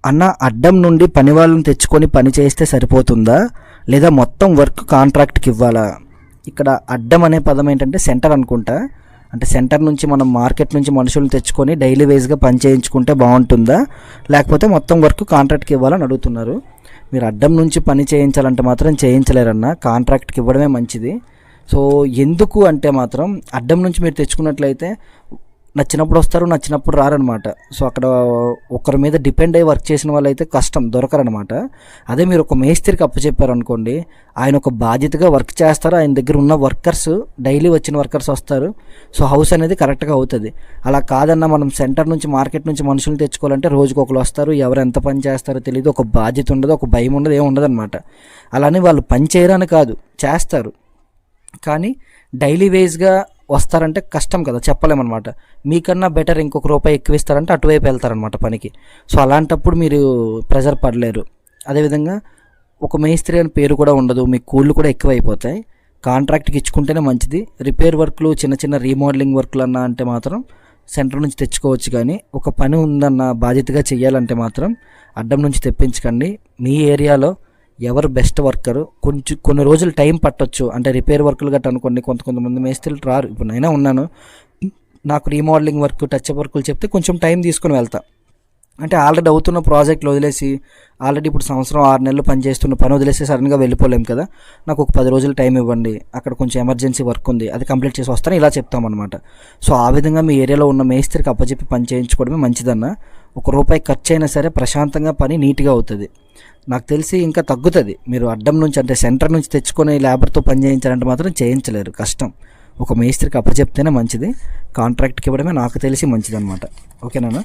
అన్న అడ్డం నుండి పని వాళ్ళని తెచ్చుకొని పని చేస్తే సరిపోతుందా, లేదా మొత్తం వర్క్ కాంట్రాక్ట్కి ఇవ్వాలా? ఇక్కడ అడ్డం అనే పదం ఏంటంటే సెంటర్ అనుకుంటా. అంటే సెంటర్ నుంచి మనం మార్కెట్ నుంచి మనుషులను తెచ్చుకొని డైలీ వేజ్గా పని చేయించుకుంటే బాగుంటుందా, లేకపోతే మొత్తం వర్క్ కాంట్రాక్ట్కి ఇవ్వాలని అడుగుతున్నారు. మీరు అడ్డం నుంచి పని చేయించాలంటే మాత్రం చేయించలేరన్న, కాంట్రాక్ట్కి ఇవ్వడమే మంచిది. సో ఎందుకు అంటే మాత్రం అడ్డం నుంచి మీరు తెచ్చుకున్నట్లయితే నచ్చినప్పుడు వస్తారు, నచ్చినప్పుడు రారనమాట. సో అక్కడ ఒకరి మీద డిపెండ్ అయ్యి వర్క్ చేసిన వాళ్ళు అయితే కష్టం, దొరకరనమాట. అదే మీరు ఒక మేస్త్రికి అప్పచెప్పారు అనుకోండి, ఆయన ఒక బాధ్యతగా వర్క్ చేస్తారు, ఆయన దగ్గర ఉన్న వర్కర్స్ డైలీ వచ్చిన వర్కర్స్ వస్తారు. సో హౌస్ అనేది కరెక్ట్గా అవుతుంది. అలా కాదన్నా మనం సెంటర్ నుంచి మార్కెట్ నుంచి మనుషులు తెచ్చుకోవాలంటే రోజుకి ఒకరు వస్తారు, ఎవరు ఎంత పని చేస్తారో తెలియదు, ఒక బాధ్యత ఉండదు, ఒక భయం ఉండదు, ఏమి ఉండదు అనమాట. అలానే వాళ్ళు పని చేయరని కాదు, చేస్తారు, కానీ డైలీ వేజ్గా వస్తారంటే కష్టం కదా, చెప్పలేమన్నమాట. మీకన్నా బెటర్ ఇంకొక రూపాయి ఎక్కువ ఇస్తారంటే అటువైపు వెళ్తారనమాట పనికి. సో అలాంటప్పుడు మీరు ప్రెజర్ పడలేరు. అదేవిధంగా ఒక మేస్త్రి అని పేరు కూడా ఉండదు, మీ కూళ్ళు కూడా ఎక్కువ అయిపోతాయి. కాంట్రాక్ట్కి ఇచ్చుకుంటేనే మంచిది. రిపేర్ వర్క్లు, చిన్న చిన్న రీమోడలింగ్ వర్క్లు అన్నా అంటే మాత్రం సెంటర్ నుంచి తెచ్చుకోవచ్చు, కానీ ఒక పని ఉందన్న బాధ్యతగా చెయ్యాలంటే మాత్రం అడ్డం నుంచి తెప్పించకండి. మీ ఏరియాలో ఎవరు బెస్ట్ వర్కరు, కొన్ని రోజులు టైం పట్టొచ్చు. అంటే రిపేర్ వర్కులు గట్ట అనుకోండి, కొంతమంది మేస్త్రీలు రారు. ఇప్పుడు నేనే ఉన్నాను, నాకు రీమోడలింగ్ వర్క్, టచ్అప్ వర్కులు చెప్తే కొంచెం టైం తీసుకుని వెళ్తా. అంటే ఆల్రెడీ అవుతున్న ప్రాజెక్టులు వదిలేసి, ఆల్రెడీ ఇప్పుడు సంవత్సరం 6 నెలలు పనిచేస్తున్న పని వదిలేసి సడన్గా వెళ్ళిపోలేం కదా, నాకు ఒక 10 రోజులు టైం ఇవ్వండి, అక్కడ కొంచెం ఎమర్జెన్సీ వర్క్ ఉంది, అది కంప్లీట్ చేసి వస్తాను, ఇలా చెప్తామన్నమాట. సో ఆ విధంగా మీ ఏరియాలో ఉన్న మేస్త్రికి అప్పచెప్పి పని చేయించుకోవడమే మంచిదన్న. ఒక రూపాయి ఖర్చు అయినా సరే ప్రశాంతంగా పని నీట్గా అవుతుంది. నాకు తెలిసి ఇంకా తగ్గుతుంది. మీరు అడ్డం నుంచి అంటే సెంటర్ నుంచి తెచ్చుకొని లేబర్తో పని చేయించాలంటే మాత్రం చేయించలేరు, కష్టం. ఒక మేస్త్రికి అప్పచెప్తేనే మంచిది, కాంట్రాక్ట్కి ఇవ్వడమే నాకు తెలిసి మంచిది అనమాట. ఓకేనా?